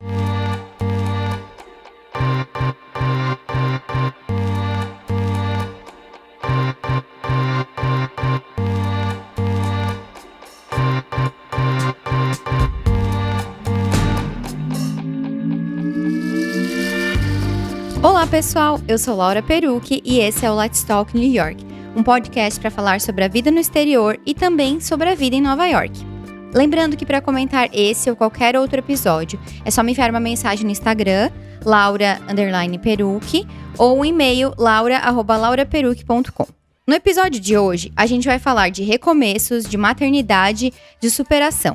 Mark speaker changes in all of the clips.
Speaker 1: Olá pessoal, eu sou Laura Perucchi e esse é o Let's Talk New York, um podcast para falar sobre a vida no exterior e também sobre a vida em Nova York. Lembrando que para comentar esse ou qualquer outro episódio, é só me enviar uma mensagem no Instagram, Laura_Perucchi, ou um e-mail, laura@lauraperucchi.com. No episódio de hoje, a gente vai falar de recomeços, de maternidade, de superação.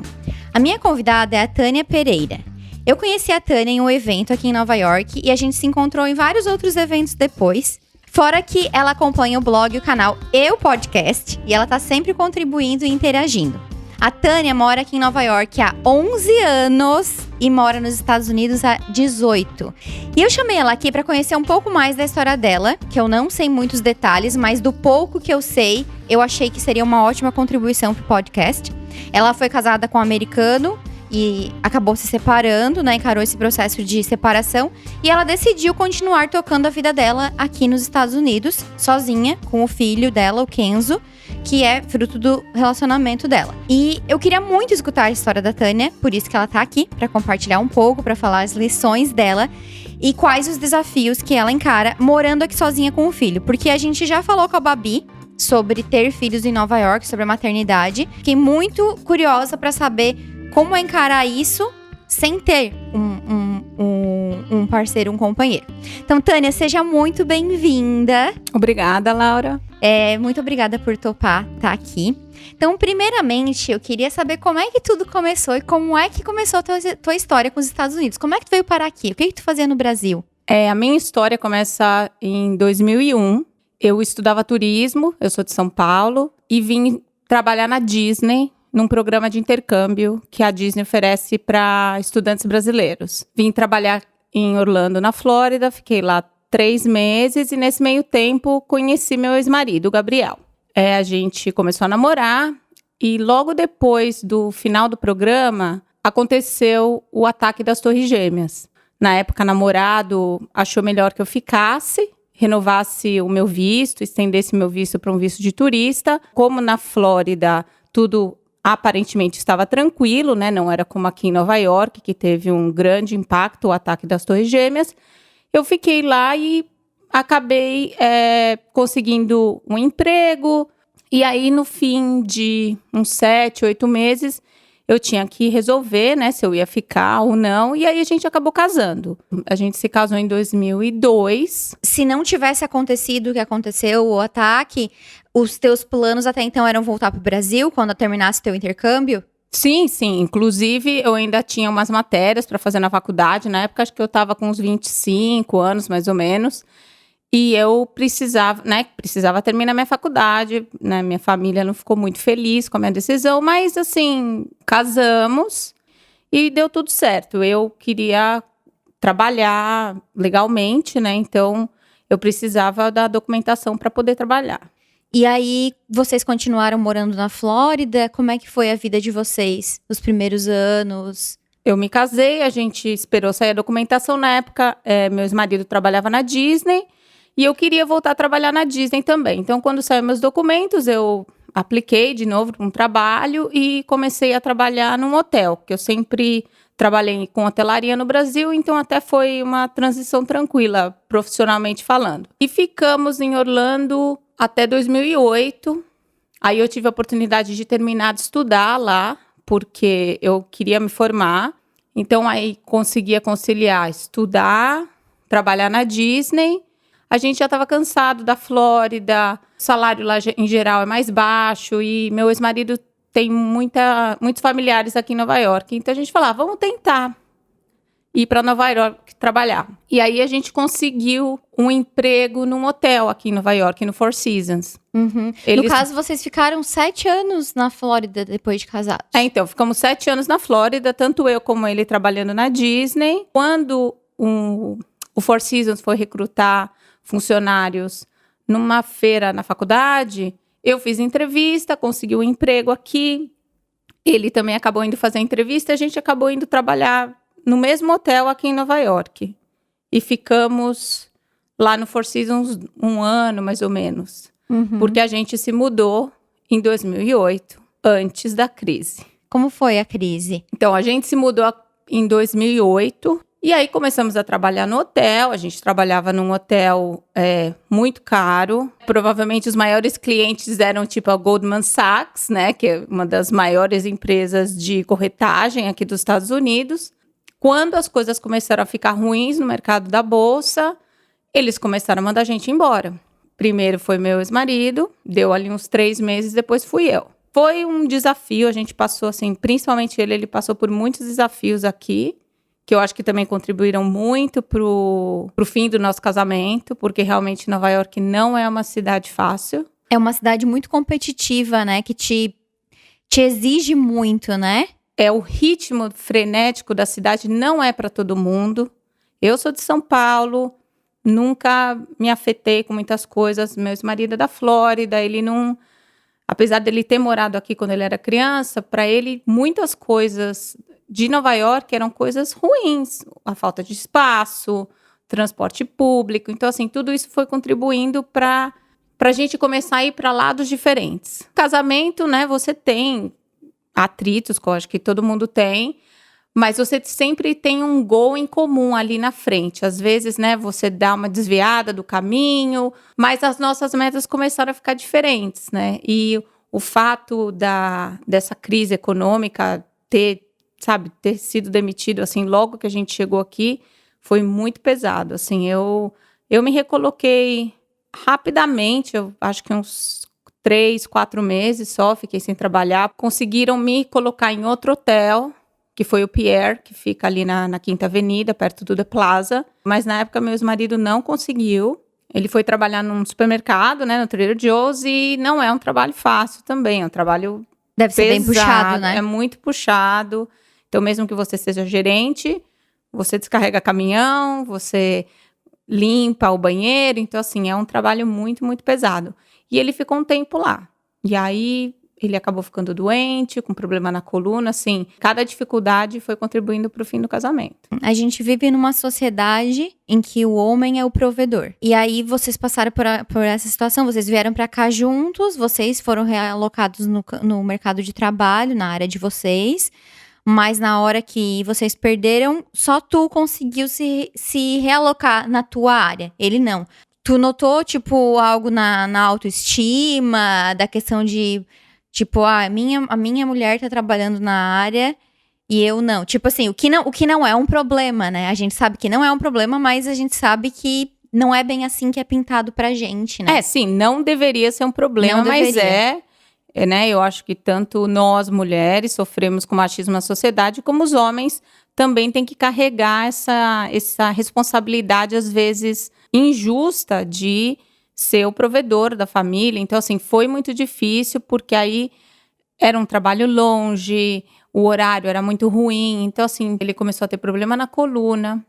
Speaker 1: A minha convidada é a Tânia Pereira. Eu conheci a Tânia em um evento aqui em Nova York e a gente se encontrou em vários outros eventos depois. Fora que ela acompanha o blog, o canal e o podcast, e ela tá sempre contribuindo e interagindo. A Tânia mora aqui em Nova York há 11 anos e mora nos Estados Unidos há 18. E eu chamei ela aqui para conhecer um pouco mais da história dela, que eu não sei muitos detalhes, mas do pouco que eu sei, eu achei que seria uma ótima contribuição pro podcast. Ela foi casada com um americano e acabou se separando, né? Encarou esse processo de separação e ela decidiu continuar tocando a vida dela aqui nos Estados Unidos, sozinha, com o filho dela, o Kenzo, que é fruto do relacionamento dela. E eu queria muito escutar a história da Tânia, por isso que ela tá aqui, pra compartilhar um pouco, pra falar as lições dela e quais os desafios que ela encara morando aqui sozinha com o filho. Porque a gente já falou com a Babi sobre ter filhos em Nova York, sobre a maternidade. Fiquei muito curiosa pra saber como encarar isso sem ter um parceiro, um companheiro. Então, Tânia, seja muito bem-vinda.
Speaker 2: Obrigada, Laura.
Speaker 1: Muito obrigada por topar estar aqui. Então, primeiramente, eu queria saber como é que tudo começou e como é que começou a tua história com os Estados Unidos. Como é que tu veio parar aqui? O que tu fazia no Brasil?
Speaker 2: A minha história começa em 2001. Eu estudava turismo, eu sou de São Paulo, e vim trabalhar na Disney, num programa de intercâmbio que a Disney oferece para estudantes brasileiros. Vim trabalhar em Orlando, na Flórida, fiquei lá 3 meses e nesse meio tempo conheci meu ex-marido, o Gabriel. A gente começou a namorar e logo depois do final do programa aconteceu o ataque das Torres Gêmeas. Na época, namorado achou melhor que eu ficasse, renovasse o meu visto, estendesse meu visto para um visto de turista. Como na Flórida tudo aparentemente estava tranquilo, né? Não era como aqui em Nova York, que teve um grande impacto, o ataque das Torres Gêmeas. Eu fiquei lá e acabei conseguindo um emprego. E aí, no fim de uns 7, 8 meses, eu tinha que resolver, né, se eu ia ficar ou não. E aí, a gente acabou casando. A gente se casou em 2002.
Speaker 1: Se não tivesse acontecido o que aconteceu, o ataque, os teus planos até então eram voltar pro Brasil quando terminasse teu intercâmbio?
Speaker 2: Sim. Inclusive, eu ainda tinha umas matérias para fazer na faculdade. Na época, acho que eu estava com uns 25 anos, mais ou menos. E eu precisava terminar minha faculdade, né? Minha família não ficou muito feliz com a minha decisão, mas assim, casamos e deu tudo certo. Eu queria trabalhar legalmente, né? Então, eu precisava da documentação para poder trabalhar.
Speaker 1: E aí, vocês continuaram morando na Flórida? Como é que foi a vida de vocês nos primeiros anos?
Speaker 2: Eu me casei, a gente esperou sair a documentação. Na época, meu ex-marido trabalhava na Disney. E eu queria voltar a trabalhar na Disney também. Então, quando saíram meus documentos, eu apliquei de novo para um trabalho e comecei a trabalhar num hotel, que eu sempre trabalhei com hotelaria no Brasil, então até foi uma transição tranquila, profissionalmente falando. E ficamos em Orlando até 2008. Aí eu tive a oportunidade de terminar de estudar lá, porque eu queria me formar. Então, aí conseguia conciliar estudar, trabalhar na Disney. A gente já estava cansado da Flórida, o salário lá em geral é mais baixo e meu ex-marido tem muitos familiares aqui em Nova York. Então a gente falava, vamos tentar ir para Nova York trabalhar. E aí a gente conseguiu um emprego num hotel aqui em Nova York, no Four Seasons.
Speaker 1: Uhum. No caso, vocês ficaram 7 anos na Flórida depois de casados.
Speaker 2: Então, ficamos 7 anos na Flórida, tanto eu como ele trabalhando na Disney. Quando o Four Seasons foi recrutar funcionários numa feira na faculdade, eu fiz entrevista, consegui um emprego aqui. Ele também acabou indo fazer a entrevista, a gente acabou indo trabalhar no mesmo hotel aqui em Nova York. E ficamos lá no Four Seasons 1 ano, mais ou menos. Porque a gente se mudou em 2008, antes da crise.
Speaker 1: Como foi a crise?
Speaker 2: Então, a gente se mudou em 2008 e aí começamos a trabalhar no hotel. A gente trabalhava num hotel muito caro. Provavelmente os maiores clientes eram tipo a Goldman Sachs, né, que é uma das maiores empresas de corretagem aqui dos Estados Unidos. Quando as coisas começaram a ficar ruins no mercado da bolsa, eles começaram a mandar a gente embora. Primeiro foi meu ex-marido, deu ali uns 3 meses, depois fui eu. Foi um desafio, a gente passou assim, principalmente ele passou por muitos desafios aqui, que eu acho que também contribuíram muito pro fim do nosso casamento, porque realmente Nova York não é uma cidade fácil.
Speaker 1: É uma cidade muito competitiva, né, que te exige muito, né?
Speaker 2: O ritmo frenético da cidade não é para todo mundo. Eu sou de São Paulo, nunca me afetei com muitas coisas. Meu ex-marido é da Flórida, ele não... Apesar dele ter morado aqui quando ele era criança, para ele, muitas coisas de Nova York eram coisas ruins. A falta de espaço, transporte público. Então, assim, tudo isso foi contribuindo para a gente começar a ir para lados diferentes. Casamento, né, você tem atritos, que eu acho que todo mundo tem, mas você sempre tem um goal em comum ali na frente. Às vezes, né, você dá uma desviada do caminho, mas as nossas metas começaram a ficar diferentes, né? E o fato dessa crise econômica ter sido demitido, assim, logo que a gente chegou aqui, foi muito pesado. Assim, eu me recoloquei rapidamente, eu acho que uns 3, 4 meses só, fiquei sem trabalhar. Conseguiram me colocar em outro hotel, que foi o Pierre, que fica ali na Quinta Avenida, perto do The Plaza. Mas na época, meu ex-marido não conseguiu. Ele foi trabalhar num supermercado, né, no Trader Joe's, e não é um trabalho fácil também, é um trabalho
Speaker 1: Deve ser
Speaker 2: pesado,
Speaker 1: bem puxado, né?
Speaker 2: É muito puxado. Então, mesmo que você seja gerente, você descarrega caminhão, você limpa o banheiro. Então, assim, é um trabalho muito, muito pesado. E ele ficou um tempo lá. E aí... ele acabou ficando doente, com problema na coluna, assim. Cada dificuldade foi contribuindo para o fim do casamento.
Speaker 1: A gente vive numa sociedade em que o homem é o provedor. E aí vocês passaram por essa situação, vocês vieram para cá juntos, vocês foram realocados no mercado de trabalho, na área de vocês. Mas na hora que vocês perderam, só tu conseguiu se realocar na tua área. Ele não. Tu notou, tipo, algo na autoestima, da questão de... Tipo, a minha mulher tá trabalhando na área e eu não. Tipo assim, o que não é um problema, né? A gente sabe que não é um problema, mas a gente sabe que não é bem assim que é pintado pra gente, né?
Speaker 2: Sim, não deveria ser um problema, mas né? Eu acho que tanto nós, mulheres, sofremos com machismo na sociedade, como os homens também têm que carregar essa responsabilidade, às vezes, injusta de... ser o provedor da família. Então, assim, foi muito difícil, porque aí era um trabalho longe, o horário era muito ruim. Então, assim, ele começou a ter problema na coluna,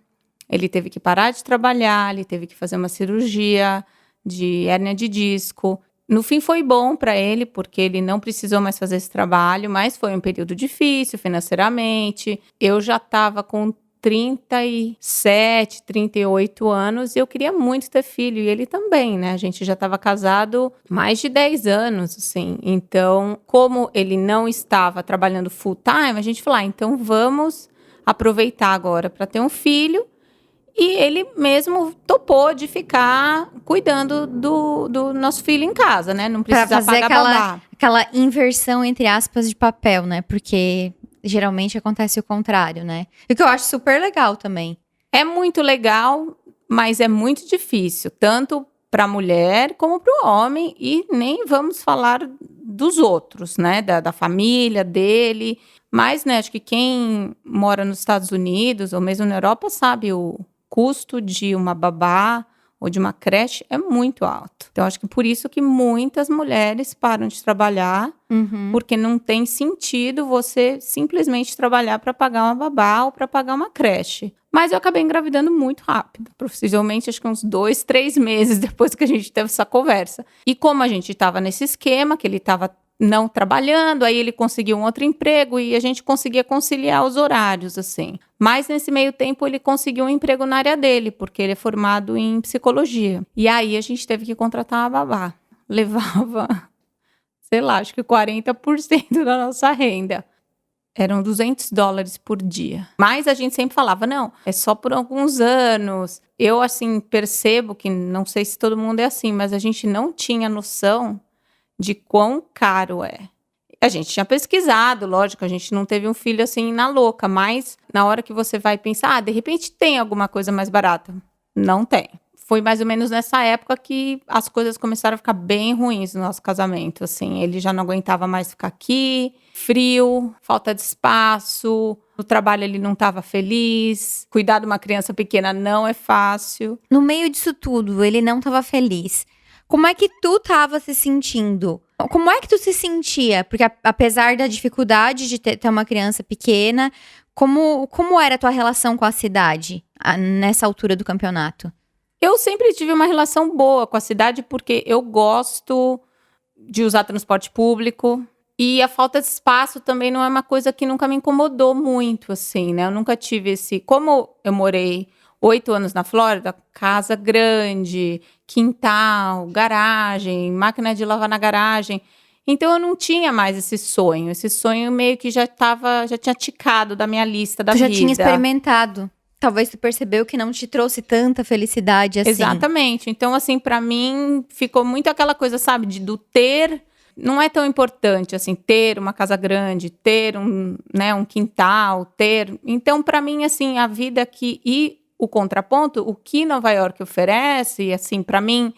Speaker 2: ele teve que parar de trabalhar, ele teve que fazer uma cirurgia de hérnia de disco. No fim, foi bom para ele, porque ele não precisou mais fazer esse trabalho, mas foi um período difícil financeiramente. Eu já estava com 37, 38 anos, e eu queria muito ter filho, e ele também, né? A gente já estava casado mais de 10 anos, assim. Então, como ele não estava trabalhando full time, a gente falou, então vamos aproveitar agora para ter um filho. E ele mesmo topou de ficar cuidando do nosso filho em casa, né? Não precisa
Speaker 1: fazer
Speaker 2: pagar babá.
Speaker 1: aquela inversão, entre aspas, de papel, né? Porque... geralmente acontece o contrário, né? O que eu acho super legal também.
Speaker 2: É muito legal, mas é muito difícil. Tanto para a mulher como para o homem. E nem vamos falar dos outros, né? Da família dele. Mas, né, acho que quem mora nos Estados Unidos ou mesmo na Europa sabe o custo de uma babá ou de uma creche é muito alto. Então, acho que por isso que muitas mulheres param de trabalhar, porque não tem sentido você simplesmente trabalhar para pagar uma babá ou para pagar uma creche. Mas eu acabei engravidando muito rápido, possivelmente acho que uns 2, 3 meses depois que a gente teve essa conversa. E como a gente estava nesse esquema, que ele estava não trabalhando, aí ele conseguiu um outro emprego e a gente conseguia conciliar os horários, assim. Mas nesse meio tempo ele conseguiu um emprego na área dele, porque ele é formado em psicologia. E aí a gente teve que contratar uma babá. Levava, sei lá, acho que 40% da nossa renda. Eram $200 por dia. Mas a gente sempre falava, não, é só por alguns anos. Eu, assim, percebo que, não sei se todo mundo é assim, mas a gente não tinha noção de quão caro é. A gente tinha pesquisado, lógico, a gente não teve um filho assim na louca, mas na hora que você vai pensar, de repente tem alguma coisa mais barata. Não tem. Foi mais ou menos nessa época que as coisas começaram a ficar bem ruins no nosso casamento, assim. Ele já não aguentava mais ficar aqui, frio, falta de espaço, no trabalho ele não estava feliz, cuidar de uma criança pequena não é fácil.
Speaker 1: No meio disso tudo, ele não estava feliz. Como é que tu estava se sentindo? Como é que tu se sentia? Porque apesar da dificuldade de ter uma criança pequena, como era a tua relação com a cidade nessa altura do campeonato?
Speaker 2: Eu sempre tive uma relação boa com a cidade porque eu gosto de usar transporte público e a falta de espaço também não é uma coisa que nunca me incomodou muito, assim, né? Eu nunca tive esse... Como eu morei 8 anos na Flórida, casa grande, quintal, garagem, máquina de lavar na garagem. Então eu não tinha mais esse sonho. Esse sonho meio que já tinha ticado da minha lista da vida.
Speaker 1: Tu já tinha experimentado. Talvez tu percebeu que não te trouxe tanta felicidade assim.
Speaker 2: Exatamente. Então, assim, pra mim, ficou muito aquela coisa, sabe, do ter... Não é tão importante, assim, ter uma casa grande, ter um quintal, ter... Então, pra mim, assim, a vida aqui e o contraponto, o que Nova York oferece, assim, pra mim,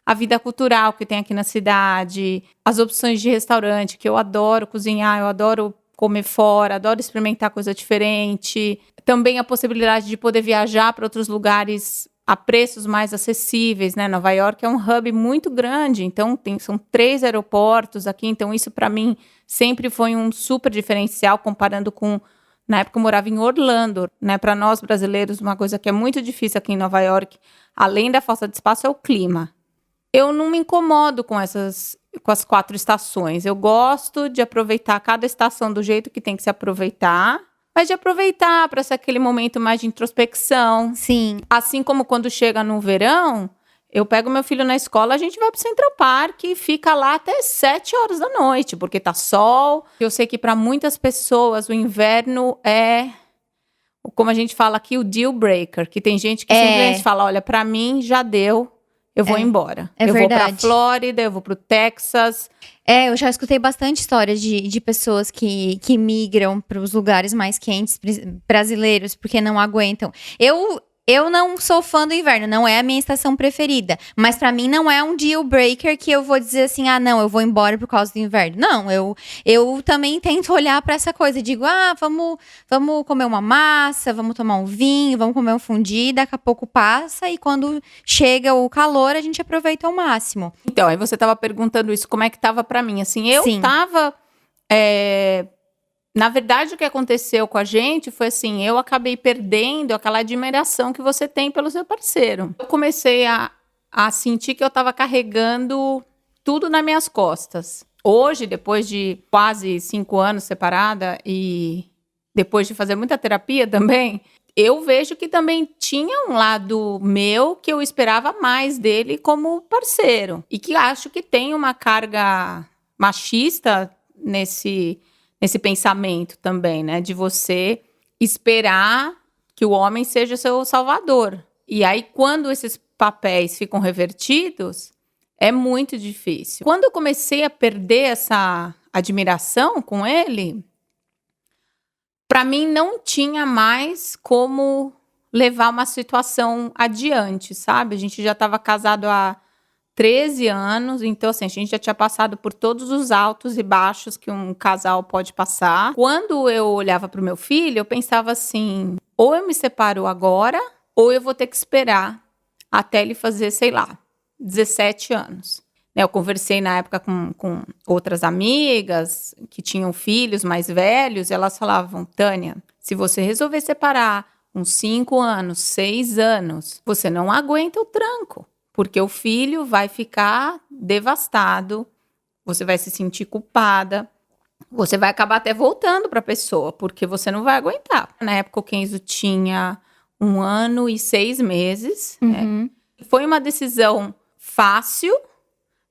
Speaker 2: a vida cultural que tem aqui na cidade, as opções de restaurante, que eu adoro cozinhar, eu adoro comer fora, adoro experimentar coisa diferente. Também a possibilidade de poder viajar para outros lugares a preços mais acessíveis, né? Nova York é um hub muito grande, então são 3 aeroportos aqui, então isso para mim sempre foi um super diferencial comparando com... Na época eu morava em Orlando, né? Para nós brasileiros, uma coisa que é muito difícil aqui em Nova York, além da falta de espaço, é o clima. Eu não me incomodo com as 4 estações. Eu gosto de aproveitar cada estação do jeito que tem que se aproveitar, mas de aproveitar para ser aquele momento mais de introspecção.
Speaker 1: Sim.
Speaker 2: Assim como quando chega no verão, eu pego meu filho na escola, a gente vai para o Central Park e fica lá até 7 horas da noite, porque tá sol. Eu sei que para muitas pessoas o inverno é, como a gente fala aqui, o deal breaker, que tem gente que simplesmente fala, olha, para mim já deu. Eu vou embora.
Speaker 1: É
Speaker 2: eu
Speaker 1: verdade.
Speaker 2: vou pra Flórida, eu vou pro Texas.
Speaker 1: Eu já escutei bastante histórias de pessoas que migram para os lugares mais quentes, brasileiros, porque não aguentam. Eu não sou fã do inverno, não é a minha estação preferida. Mas pra mim não é um deal breaker que eu vou dizer assim, não, eu vou embora por causa do inverno. Não, eu também tento olhar pra essa coisa. Digo, vamos comer uma massa, vamos tomar um vinho, vamos comer um fundi, daqui a pouco passa. E quando chega o calor, a gente aproveita ao máximo.
Speaker 2: Então, aí você tava perguntando isso, como é que tava pra mim? Assim, eu
Speaker 1: Sim.
Speaker 2: tava... Na verdade, o que aconteceu com a gente foi assim, eu acabei perdendo aquela admiração que você tem pelo seu parceiro. Eu comecei a sentir que eu estava carregando tudo nas minhas costas. Hoje, depois de quase 5 anos separada e depois de fazer muita terapia também, eu vejo que também tinha um lado meu que eu esperava mais dele como parceiro. E que acho que tem uma carga machista nesse pensamento também, né? De você esperar que o homem seja seu salvador. E aí, quando esses papéis ficam revertidos, é muito difícil. Quando eu comecei a perder essa admiração com ele, para mim não tinha mais como levar uma situação adiante, sabe? A gente já estava casado há 13 anos, então assim, a gente já tinha passado por todos os altos e baixos que um casal pode passar. Quando eu olhava para o meu filho, eu pensava assim, ou eu me separo agora, ou eu vou ter que esperar até ele fazer, sei lá, 17 anos. Eu conversei na época com outras amigas que tinham filhos mais velhos, e elas falavam, Tânia, se você resolver separar uns 5 anos, 6 anos, você não aguenta o tranco. Porque o filho vai ficar devastado, você vai se sentir culpada, você vai acabar até voltando para a pessoa, porque você não vai aguentar. Na época, o Kenzo tinha 1 ano e 6 meses.
Speaker 1: Uhum.
Speaker 2: Foi uma decisão fácil,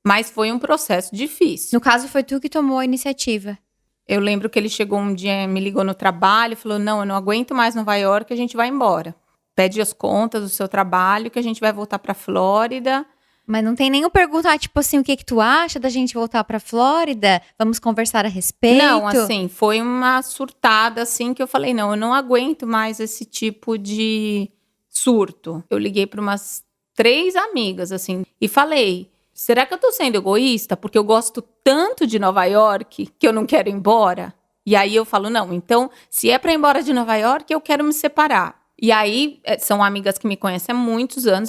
Speaker 2: mas foi um processo difícil.
Speaker 1: No caso, foi tu que tomou a iniciativa.
Speaker 2: Eu lembro que ele chegou um dia, me ligou no trabalho e falou: não, eu não aguento mais Nova York, a gente vai embora. Pede as contas do seu trabalho, que a gente vai voltar para Flórida.
Speaker 1: Mas não tem nenhum perguntar, tipo assim, o que tu acha da gente voltar pra Flórida? Vamos conversar a respeito?
Speaker 2: Não, assim, foi uma surtada, assim, que eu falei: não, eu não aguento mais esse tipo de surto. Eu liguei para umas 3 amigas, assim, e falei: será que eu tô sendo egoísta? Porque eu gosto tanto de Nova York que eu não quero ir embora? E aí eu falo: não, então, se é para ir embora de Nova York, eu quero me separar. E aí, são amigas que me conhecem há muitos anos,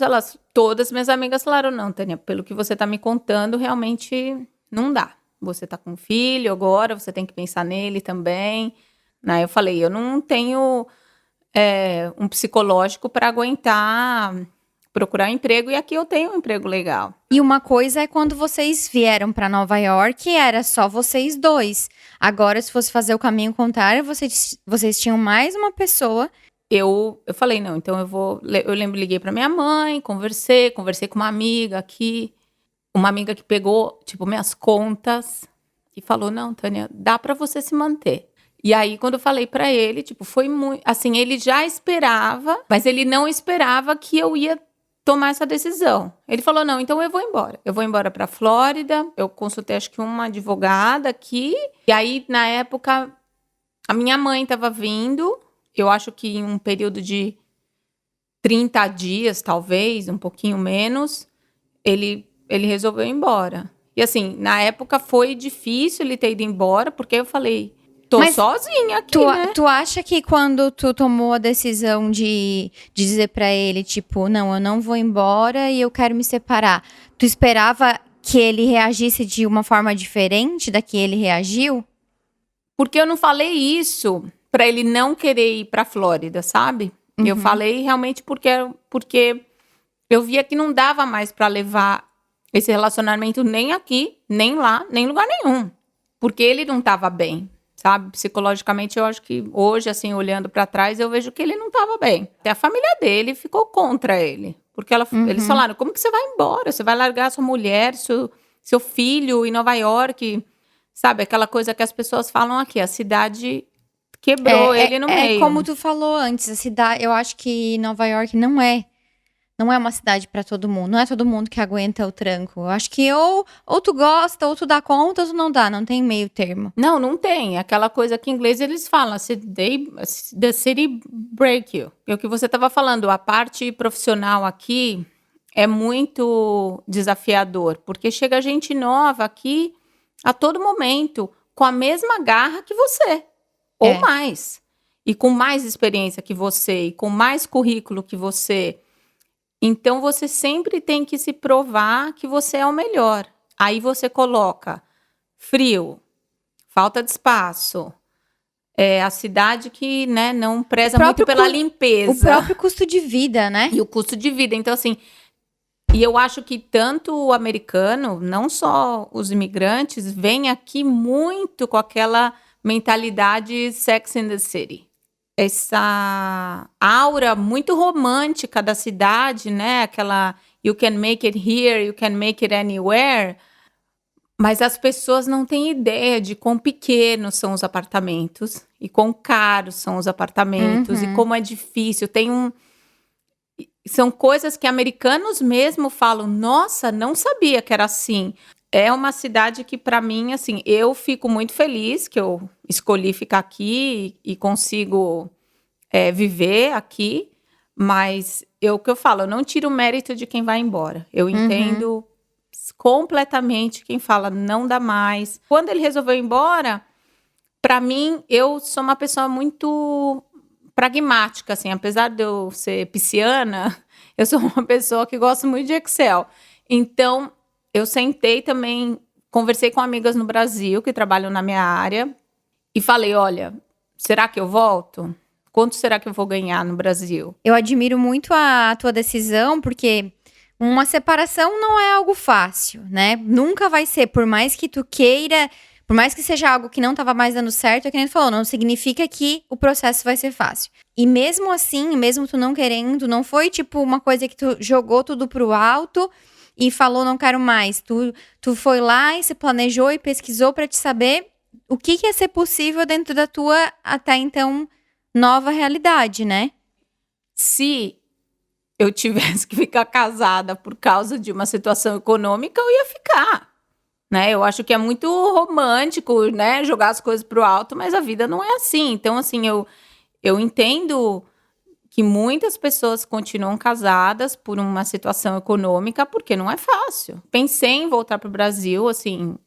Speaker 2: todas minhas amigas falaram: não, Tânia, pelo que você tá me contando, realmente não dá. Você tá com um filho agora, você tem que pensar nele também. Aí eu falei: eu não tenho um psicológico para aguentar procurar um emprego, e aqui eu tenho um emprego legal.
Speaker 1: E uma coisa é quando vocês vieram pra Nova York, era só vocês dois. Agora, se fosse fazer o caminho contrário, vocês tinham mais uma pessoa.
Speaker 2: Eu falei: não, então eu liguei pra minha mãe, conversei com uma amiga aqui, uma amiga que pegou, tipo, minhas contas e falou: não, Tânia, dá pra você se manter. E aí, quando eu falei pra ele, tipo, foi muito, assim, ele já esperava, mas ele não esperava que eu ia tomar essa decisão. Ele falou: não, então eu vou embora pra Flórida. Eu consultei, acho que uma advogada aqui, e aí, na época, a minha mãe tava vindo. Eu acho que em um período de 30 dias, talvez, um pouquinho menos, ele resolveu ir embora. E assim, na época foi difícil ele ter ido embora, porque eu falei: tô sozinha aqui, né?
Speaker 1: Tu acha que quando tu tomou a decisão de dizer pra ele, tipo, não, eu não vou embora e eu quero me separar, tu esperava que ele reagisse de uma forma diferente da que ele reagiu?
Speaker 2: Porque eu não falei isso pra ele não querer ir pra Flórida, sabe?
Speaker 1: Uhum.
Speaker 2: Eu falei realmente porque eu via que não dava mais pra levar esse relacionamento nem aqui, nem lá, nem em lugar nenhum. Porque ele não tava bem, sabe? Psicologicamente, eu acho que hoje, assim, olhando pra trás, eu vejo que ele não tava bem. Até a família dele ficou contra ele. Porque eles falaram: como que você vai embora? Você vai largar sua mulher, seu filho em Nova York? Sabe, aquela coisa que as pessoas falam aqui, a cidade quebrou ele no meio.
Speaker 1: É como tu falou antes, a cidade, eu acho que Nova York não é uma cidade pra todo mundo. Não é todo mundo que aguenta o tranco. Eu acho que ou tu gosta, ou tu dá conta, ou tu não dá. Não tem meio termo.
Speaker 2: Não tem. Aquela coisa que em inglês eles falam: the city break you. É o que você estava falando. A parte profissional aqui é muito desafiador, porque chega gente nova aqui a todo momento, com a mesma garra que você, ou mais. E com mais experiência que você, e com mais currículo que você. Então, você sempre tem que se provar que você é o melhor. Aí você coloca frio, falta de espaço, a cidade que, né, não preza muito pela limpeza.
Speaker 1: O próprio custo de vida, né?
Speaker 2: E o custo de vida. Então, assim, e eu acho que tanto o americano, não só os imigrantes, vêm aqui muito com aquela mentalidade Sex and the City. Essa aura muito romântica da cidade, né? Aquela you can make it here, you can make it anywhere. Mas as pessoas não têm ideia de quão pequenos são os apartamentos e quão caros são os apartamentos e como é difícil. São coisas que americanos mesmo falam: nossa, não sabia que era assim. É uma cidade que, para mim, assim, eu fico muito feliz que eu escolhi ficar aqui e consigo viver aqui. Mas o que eu falo, eu não tiro o mérito de quem vai embora. Eu entendo completamente quem fala: não dá mais. Quando ele resolveu ir embora, para mim, eu sou uma pessoa muito pragmática, assim. Apesar de eu ser pisciana, eu sou uma pessoa que gosta muito de Excel. Então, eu sentei também, conversei com amigas no Brasil que trabalham na minha área e falei: olha, será que eu volto? Quanto será que eu vou ganhar no Brasil?
Speaker 1: Eu admiro muito a tua decisão, porque uma separação não é algo fácil, né? Nunca vai ser, por mais que tu queira, por mais que seja algo que não estava mais dando certo, é que nem tu falou, não significa que o processo vai ser fácil. E mesmo assim, mesmo tu não querendo, não foi tipo uma coisa que tu jogou tudo pro alto e falou não quero mais. Tu foi lá e se planejou e pesquisou pra te saber o que ia ser possível dentro da tua, até então, nova realidade, né?
Speaker 2: Se eu tivesse que ficar casada por causa de uma situação econômica, eu ia ficar, né? Eu acho que é muito romântico, né, jogar as coisas pro alto, mas a vida não é assim. Então, assim, eu entendo que muitas pessoas continuam casadas por uma situação econômica, porque não é fácil. Pensei em voltar pro Brasil, assim,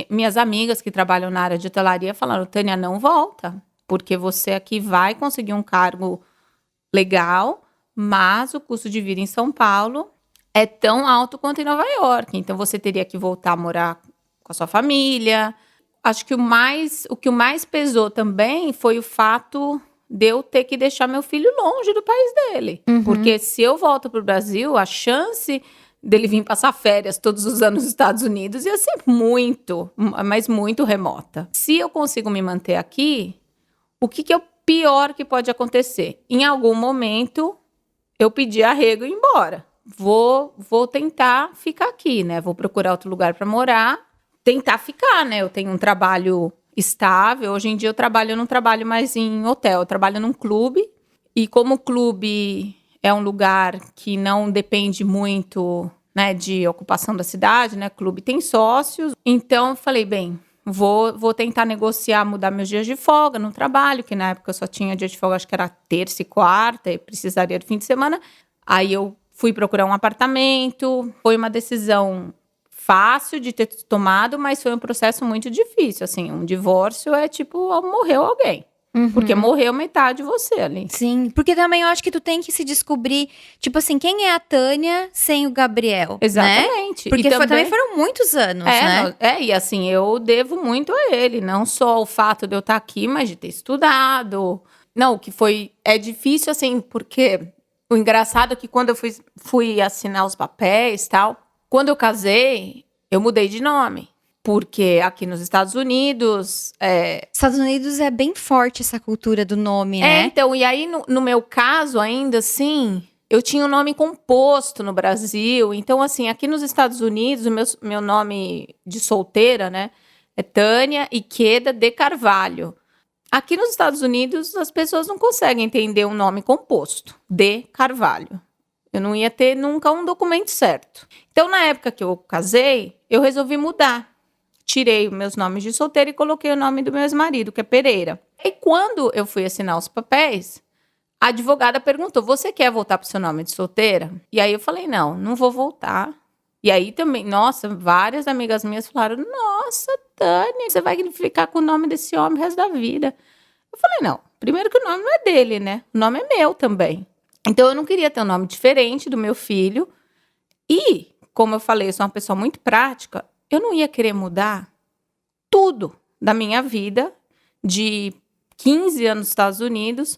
Speaker 2: minhas amigas que trabalham na área de hotelaria falaram, Tânia, não volta, porque você aqui vai conseguir um cargo legal, mas o custo de vida em São Paulo é tão alto quanto em Nova York. Então, você teria que voltar a morar com a sua família. Acho que o que mais pesou também foi o fato de eu ter que deixar meu filho longe do país dele. Porque se eu volto para o Brasil, a chance dele vir passar férias todos os anos nos Estados Unidos ia ser mas muito remota. Se eu consigo me manter aqui, o que é o pior que pode acontecer? Em algum momento, eu pedir arrego e ir embora. Vou tentar ficar aqui, né? Vou procurar outro lugar para morar, tentar ficar, né? Eu tenho um trabalho estável. Hoje em dia eu não trabalho mais em hotel, eu trabalho num clube. E como o clube é um lugar que não depende muito, né, de ocupação da cidade, né? O clube tem sócios. Então, eu falei, bem, vou tentar negociar, mudar meus dias de folga no trabalho, que na época eu só tinha dia de folga, acho que era terça e quarta, e precisaria do fim de semana. Aí eu fui procurar um apartamento. Foi uma decisão fácil de ter tomado, mas foi um processo muito difícil. Assim, um divórcio é tipo, morreu alguém. Porque morreu metade de você ali.
Speaker 1: Sim, porque também eu acho que tu tem que se descobrir, tipo assim, quem é a Tânia sem o Gabriel,
Speaker 2: Exatamente.
Speaker 1: Né? Porque
Speaker 2: E
Speaker 1: também foram muitos anos, né?
Speaker 2: E assim, eu devo muito a ele. Não só o fato de eu estar aqui, mas de ter estudado. Não, é difícil assim, porque o engraçado é que quando eu fui assinar os papéis e tal, quando eu casei, eu mudei de nome. Porque aqui nos Estados Unidos...
Speaker 1: Estados Unidos é bem forte essa cultura do nome, né?
Speaker 2: Então, e aí no meu caso ainda, assim, eu tinha um nome composto no Brasil. Então, assim, aqui nos Estados Unidos, o meu nome de solteira, né, é Tânia Iqueda de Carvalho. Aqui nos Estados Unidos, as pessoas não conseguem entender um nome composto, de Carvalho. Eu não ia ter nunca um documento certo. Então, na época que eu casei, eu resolvi mudar. Tirei os meus nomes de solteira e coloquei o nome do meu ex-marido, que é Pereira. E quando eu fui assinar os papéis, a advogada perguntou, você quer voltar pro seu nome de solteira? E aí eu falei, não vou voltar. E aí também, nossa, várias amigas minhas falaram, nossa, Tânia, você vai ficar com o nome desse homem o resto da vida. Eu falei, não, primeiro que o nome não é dele, né? O nome é meu também. Então eu não queria ter um nome diferente do meu filho. E, como eu falei, eu sou uma pessoa muito prática, eu não ia querer mudar tudo da minha vida de 15 anos nos Estados Unidos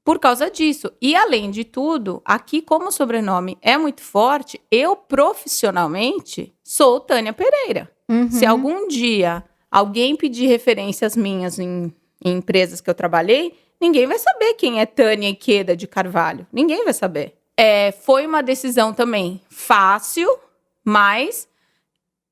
Speaker 2: por causa disso. E, além de tudo, aqui, como o sobrenome é muito forte, eu profissionalmente sou Tânia Pereira. Se algum dia alguém pedir referências minhas em empresas que eu trabalhei, ninguém vai saber quem é Tânia Iqueda de Carvalho. Ninguém vai saber. Foi uma decisão também fácil, mas...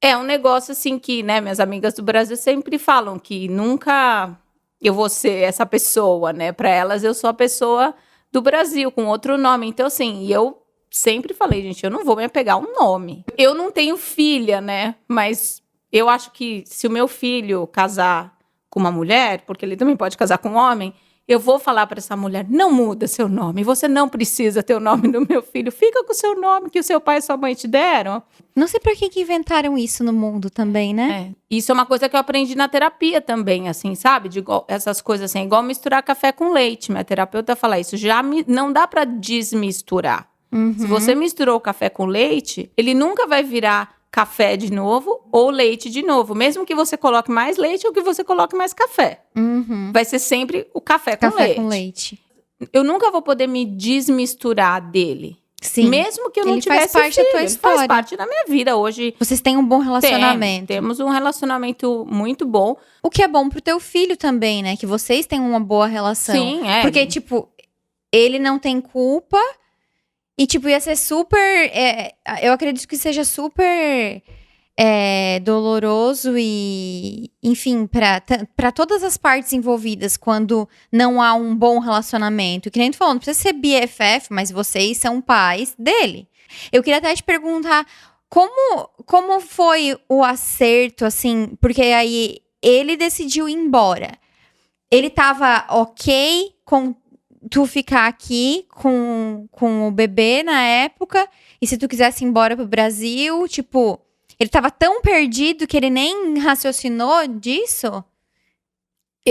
Speaker 2: é um negócio assim que, né, minhas amigas do Brasil sempre falam que nunca eu vou ser essa pessoa, né? Para elas, eu sou a pessoa do Brasil, com outro nome. Então, assim, eu sempre falei, gente, eu não vou me apegar a um nome. Eu não tenho filha, né? Mas eu acho que se o meu filho casar com uma mulher, porque ele também pode casar com um homem, eu vou falar para essa mulher, não muda seu nome, você não precisa ter o nome do meu filho, fica com o seu nome que o seu pai e sua mãe te deram.
Speaker 1: Não sei por que inventaram isso no mundo também, né?
Speaker 2: Isso é uma coisa que eu aprendi na terapia também, assim, sabe? Essas coisas assim, igual misturar café com leite. Minha terapeuta fala isso, não dá para desmisturar. Se você misturou o café com leite, ele nunca vai virar café de novo ou leite de novo. Mesmo que você coloque mais leite ou que você coloque mais café. Vai ser sempre o café com leite.
Speaker 1: Com leite.
Speaker 2: Eu nunca vou poder me desmisturar dele.
Speaker 1: Sim.
Speaker 2: Mesmo que eu não
Speaker 1: Ele
Speaker 2: tivesse
Speaker 1: faz parte da
Speaker 2: filho,
Speaker 1: tua
Speaker 2: ele
Speaker 1: história.
Speaker 2: faz parte da minha vida hoje.
Speaker 1: Vocês têm um bom relacionamento.
Speaker 2: Temos um relacionamento muito bom.
Speaker 1: O que é bom pro teu filho também, né? Que vocês têm uma boa relação.
Speaker 2: Sim, é.
Speaker 1: Porque, tipo, ele não tem culpa. E, tipo, ia ser super... eu acredito que seja super doloroso e... Enfim, pra todas as partes envolvidas, quando não há um bom relacionamento. Que nem tu falou, não precisa ser BFF, mas vocês são pais dele. Eu queria até te perguntar, como foi o acerto, assim? Porque aí ele decidiu ir embora. Ele tava ok com tu ficar aqui com o bebê na época, e se tu quisesse ir embora pro Brasil, tipo, ele tava tão perdido que ele nem raciocinou disso?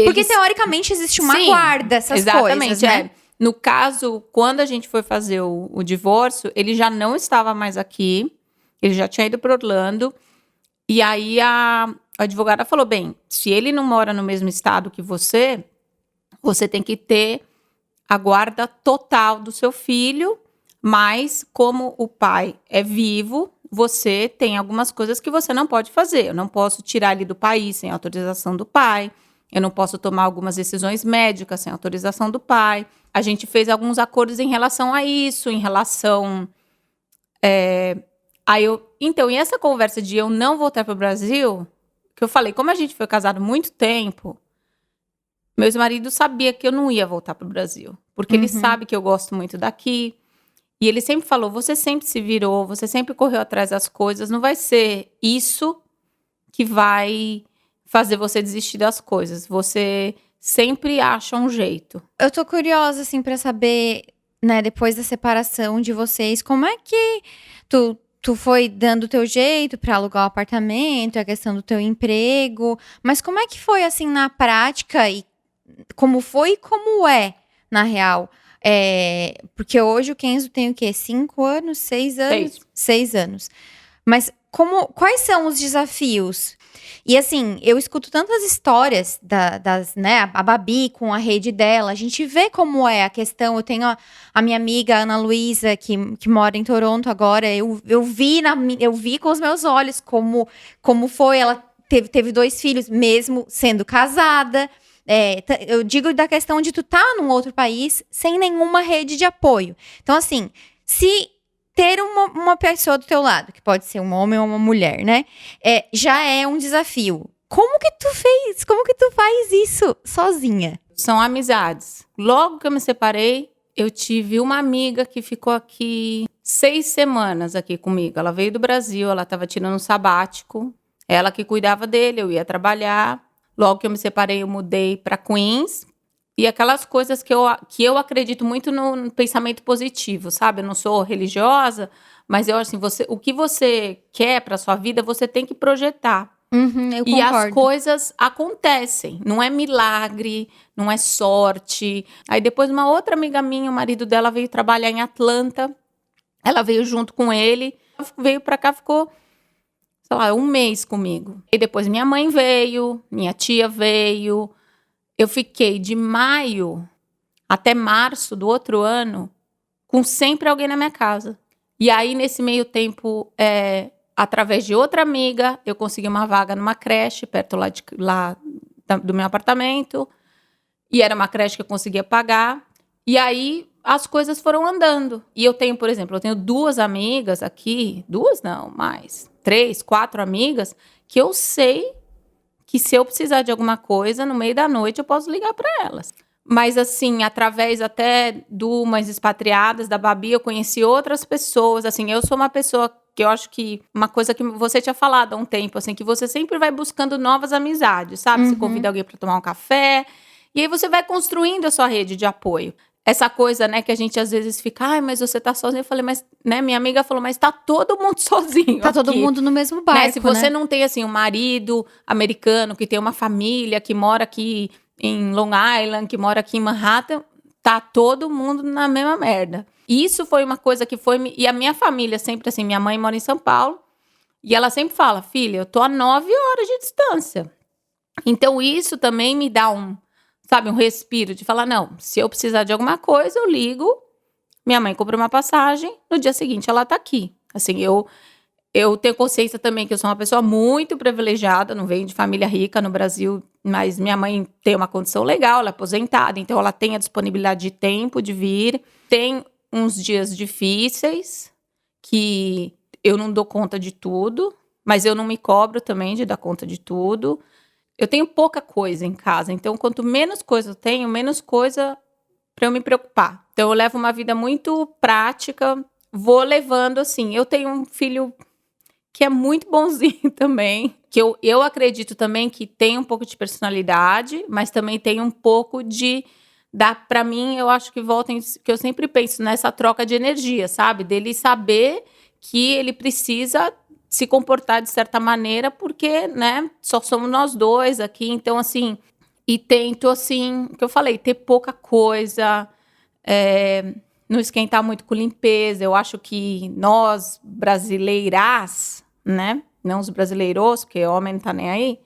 Speaker 1: Porque teoricamente existe uma guarda, essas coisas, né?
Speaker 2: No caso, quando a gente foi fazer o divórcio, ele já não estava mais aqui, ele já tinha ido para Orlando, e aí a advogada falou, bem, se ele não mora no mesmo estado que você tem que ter a guarda total do seu filho, mas como o pai é vivo, você tem algumas coisas que você não pode fazer. Eu não posso tirar ele do país sem autorização do pai, eu não posso tomar algumas decisões médicas sem autorização do pai. A gente fez alguns acordos em relação a isso, em relação... Então, e essa conversa de eu não voltar para o Brasil, que eu falei, como a gente foi casado há muito tempo, meu ex-marido sabia que eu não ia voltar para o Brasil. Porque ele sabe que eu gosto muito daqui. E ele sempre falou, você sempre se virou, você sempre correu atrás das coisas. Não vai ser isso que vai fazer você desistir das coisas. Você sempre acha um jeito.
Speaker 1: Eu tô curiosa, assim, pra saber, né, depois da separação de vocês, como é que tu foi dando o teu jeito pra alugar o apartamento, a questão do teu emprego. Mas como é que foi, assim, na prática e como foi e como é, na real? Porque hoje o Kenzo tem o quê? 5 anos? 6 anos? 6 anos. Mas quais são os desafios? E assim, eu escuto tantas histórias né, a Babi com a rede dela, a gente vê como é a questão. Eu tenho a minha amiga Ana Luísa, que mora em Toronto agora, eu vi com os meus olhos como foi, ela teve 2 filhos, mesmo sendo casada. Eu digo da questão de tu tá num outro país sem nenhuma rede de apoio. Então, assim, se ter uma pessoa do teu lado, que pode ser um homem ou uma mulher, né? Já é um desafio. Como que tu fez? Como que tu faz isso sozinha?
Speaker 2: São amizades. Logo que eu me separei, eu tive uma amiga que ficou aqui 6 semanas aqui comigo. Ela veio do Brasil, ela estava tirando um sabático. Ela que cuidava dele, eu ia trabalhar. Logo que eu me separei, eu mudei para Queens. E aquelas coisas que eu acredito muito no pensamento positivo, sabe? Eu não sou religiosa, mas eu assim, o que você quer para sua vida, você tem que projetar.
Speaker 1: Eu
Speaker 2: e
Speaker 1: concordo.
Speaker 2: as coisas acontecem. Não é milagre, não é sorte. Aí depois uma outra amiga minha, o marido dela veio trabalhar em Atlanta. Ela veio junto com ele. Veio para cá, ficou... sei lá, 1 mês comigo. E depois minha mãe veio, minha tia veio. Eu fiquei de maio até março do outro ano com sempre alguém na minha casa. E aí, nesse meio tempo, através de outra amiga, eu consegui uma vaga numa creche perto do meu apartamento. E era uma creche que eu conseguia pagar. E aí, as coisas foram andando. E eu tenho, por exemplo, 2 amigas aqui. 2 não, mais. 3, 4 amigas que eu sei que se eu precisar de alguma coisa, no meio da noite eu posso ligar para elas. Mas assim, através até de umas expatriadas da Babi, eu conheci outras pessoas. Assim, eu sou uma pessoa que eu acho que uma coisa que você tinha falado há um tempo, assim, que você sempre vai buscando novas amizades, sabe? Você convida alguém para tomar um café, e aí você vai construindo a sua rede de apoio. Essa coisa, né, que a gente às vezes fica, ai, mas você tá sozinha. Eu falei, mas, né, minha amiga falou, mas tá todo mundo sozinho.
Speaker 1: Tá todo mundo no mesmo barco, né?
Speaker 2: Se você não tem, assim, um marido americano que tem uma família, que mora aqui em Long Island, que mora aqui em Manhattan, tá todo mundo na mesma merda. E isso foi uma coisa que foi... E a minha família sempre, assim, minha mãe mora em São Paulo, e ela sempre fala, filha, eu tô a 9 horas de distância. Então, isso também me dá um respiro de falar, não, se eu precisar de alguma coisa, eu ligo Minha mãe comprou uma passagem, no dia seguinte ela tá aqui. Assim, eu tenho consciência também que eu sou uma pessoa muito privilegiada, não venho de família rica no Brasil, mas minha mãe tem uma condição legal, ela é aposentada, então ela tem a disponibilidade de tempo de vir. Tem uns dias difíceis que eu não dou conta de tudo, mas eu não me cobro também de dar conta de tudo. Eu tenho pouca coisa em casa, então quanto menos coisa eu tenho, menos coisa para eu me preocupar. Então eu levo uma vida muito prática, vou levando assim. Eu tenho um filho que é muito bonzinho também, que eu acredito também que tem um pouco de personalidade, mas também tem um pouco de... Para mim, eu acho que que eu sempre penso nessa troca de energia, sabe? Dele saber que ele precisa se comportar de certa maneira, porque, né, só somos nós dois aqui, então, assim... E tento, assim, o que eu falei, ter pouca coisa, não esquentar muito com limpeza. Eu acho que nós, brasileiras, né? Não os brasileiros, porque homem não tá nem aí.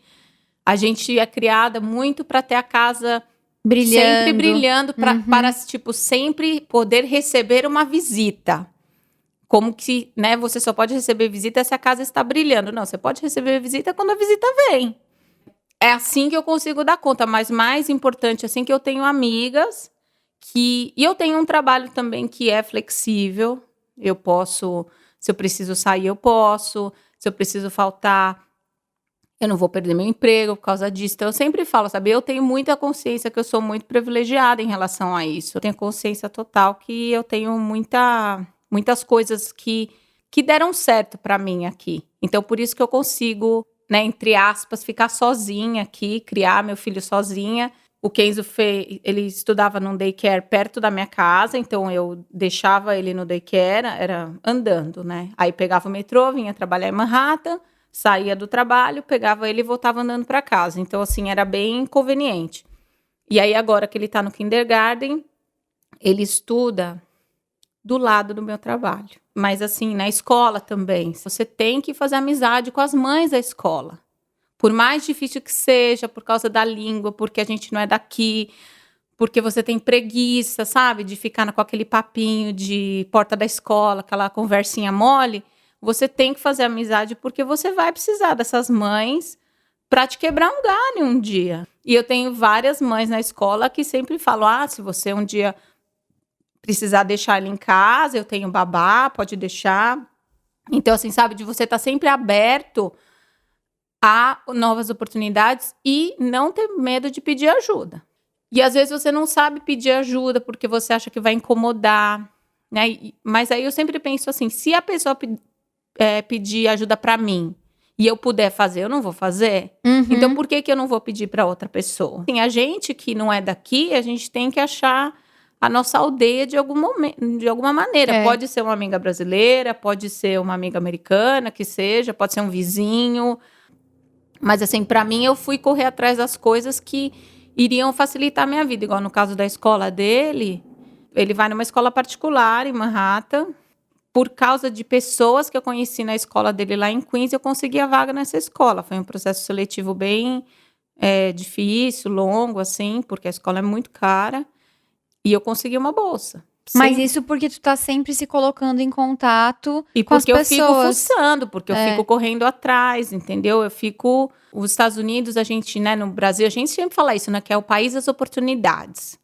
Speaker 2: A gente é criada muito para ter a casa sempre brilhando, para, tipo, sempre poder receber uma visita. Como que, né, você só pode receber visita se a casa está brilhando. Não, você pode receber visita quando a visita vem. É assim que eu consigo dar conta, mas mais importante, assim, que eu tenho amigas e eu tenho um trabalho também que é flexível. Eu posso, se eu preciso sair, eu posso. Se eu preciso faltar, eu não vou perder meu emprego por causa disso. Então, eu sempre falo, sabe? Eu tenho muita consciência que eu sou muito privilegiada em relação a isso. Eu tenho consciência total que eu tenho muitas coisas que deram certo para mim aqui. Então, por isso que eu consigo, né, entre aspas, ficar sozinha aqui, criar meu filho sozinha. O Kenzo ele estudava num daycare perto da minha casa, então eu deixava ele no daycare, era andando, né? Aí pegava o metrô, vinha trabalhar em Manhattan, saía do trabalho, pegava ele e voltava andando para casa. Então, assim, era bem conveniente. E aí, agora que ele tá no kindergarten, ele estuda do lado do meu trabalho. Mas, assim, na escola também. Você tem que fazer amizade com as mães da escola. Por mais difícil que seja, por causa da língua, porque a gente não é daqui, porque você tem preguiça, sabe? De ficar com aquele papinho de porta da escola, aquela conversinha mole. Você tem que fazer amizade porque você vai precisar dessas mães para te quebrar um galho um dia. E eu tenho várias mães na escola que sempre falam, se você um dia precisar deixar ele em casa, eu tenho babá, pode deixar. Então, assim, sabe, de você estar sempre aberto a novas oportunidades e não ter medo de pedir ajuda. E às vezes você não sabe pedir ajuda porque você acha que vai incomodar, né? Mas aí eu sempre penso assim, se a pessoa pedir ajuda para mim e eu puder fazer, eu não vou fazer? Então, por que eu não vou pedir para outra pessoa? Assim, a gente que não é daqui, a gente tem que achar a nossa aldeia de alguma maneira. Pode ser uma amiga brasileira, pode ser uma amiga americana, que seja, pode ser um vizinho. Mas, assim, para mim, eu fui correr atrás das coisas que iriam facilitar a minha vida. Igual no caso da escola dele, ele vai numa escola particular em Manhattan. Por causa de pessoas que eu conheci na escola dele lá em Queens, eu consegui a vaga nessa escola. Foi um processo seletivo bem difícil, longo, assim, porque a escola é muito cara. E eu consegui uma bolsa.
Speaker 1: Mas isso porque tu tá sempre se colocando em contato com as pessoas.
Speaker 2: E porque eu fico fuçando, porque eu fico correndo atrás, entendeu? Os Estados Unidos, a gente, né, no Brasil, a gente sempre fala isso, né, que é o país das oportunidades.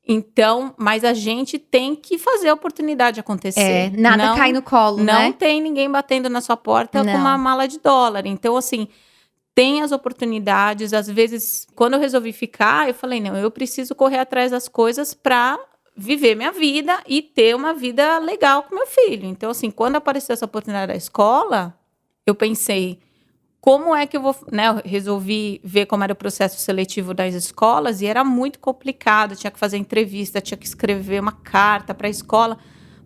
Speaker 2: Então, mas a gente tem que fazer a oportunidade acontecer.
Speaker 1: Nada cai no colo, né?
Speaker 2: Não tem ninguém batendo na sua porta com uma mala de dólar. Então, assim, tem as oportunidades. Às vezes, quando eu resolvi ficar, eu falei, não, eu preciso correr atrás das coisas para viver minha vida e ter uma vida legal com meu filho. Então, assim, quando apareceu essa oportunidade da escola, eu pensei, como é que eu vou... Né, eu resolvi ver como era o processo seletivo das escolas e era muito complicado. Tinha que fazer entrevista, tinha que escrever uma carta para a escola.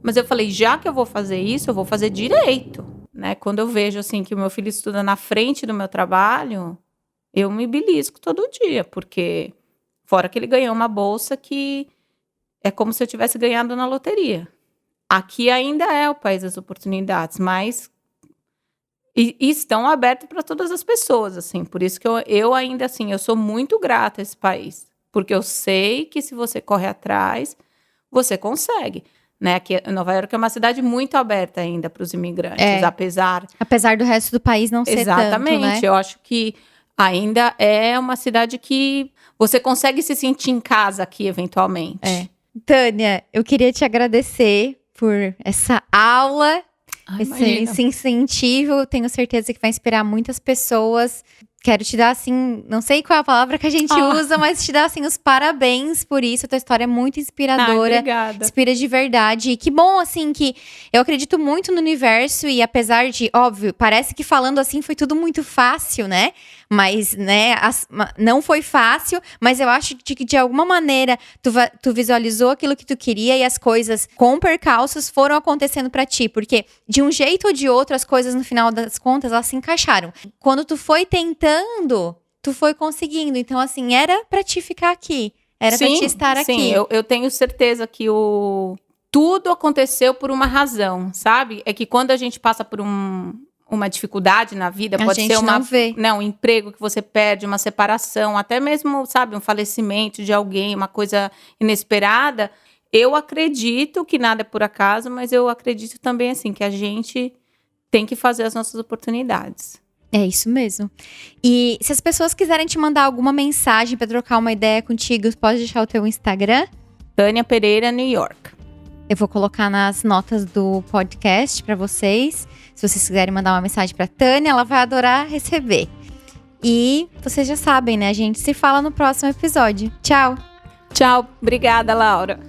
Speaker 2: Mas eu falei, já que eu vou fazer isso, eu vou fazer direito. Né? Quando eu vejo assim, que o meu filho estuda na frente do meu trabalho, eu me belisco todo dia. Porque fora que ele ganhou uma bolsa que é como se eu tivesse ganhado na loteria. Aqui ainda é o país das oportunidades, mas... E estão abertos para todas as pessoas, assim. Por isso que eu ainda, assim, eu sou muito grata a esse país. Porque eu sei que se você corre atrás, você consegue. né? Que Nova York é uma cidade muito aberta ainda para os imigrantes,
Speaker 1: apesar do resto do país não ser
Speaker 2: exatamente,
Speaker 1: tanto, né?
Speaker 2: Eu acho que ainda é uma cidade que você consegue se sentir em casa aqui, eventualmente.
Speaker 1: Tânia, eu queria te agradecer por essa aula, esse incentivo. Tenho certeza que vai inspirar muitas pessoas. Quero te dar, assim, não sei qual é a palavra que a gente usa, mas te dar, assim, os parabéns por isso. A tua história é muito inspiradora.
Speaker 2: Obrigada.
Speaker 1: Inspira de verdade. E que bom, assim, que eu acredito muito no universo. E apesar de, óbvio, parece que falando assim foi tudo muito fácil, né? Mas, né, não foi fácil. Mas eu acho que, de alguma maneira, tu visualizou aquilo que tu queria. E as coisas, com percalços, foram acontecendo pra ti. Porque, de um jeito ou de outro, as coisas, no final das contas, elas se encaixaram. Quando tu foi tentando, tu foi conseguindo. Então, assim, era pra ti ficar aqui. Era pra ti estar aqui.
Speaker 2: Sim, eu tenho certeza que tudo aconteceu por uma razão, sabe? É que quando a gente passa por uma dificuldade na vida, pode ser um emprego que você perde, uma separação, até mesmo, sabe, um falecimento de alguém, uma coisa inesperada. Eu acredito que nada é por acaso, mas eu acredito também, assim, que a gente tem que fazer as nossas oportunidades.
Speaker 1: É isso mesmo. E se as pessoas quiserem te mandar alguma mensagem para trocar uma ideia contigo, pode deixar o teu Instagram?
Speaker 2: Tânia Pereira, New York.
Speaker 1: Eu vou colocar nas notas do podcast para vocês. Se vocês quiserem mandar uma mensagem para Tânia, ela vai adorar receber. E vocês já sabem, né? A gente se fala no próximo episódio. Tchau!
Speaker 2: Tchau. Obrigada, Laura.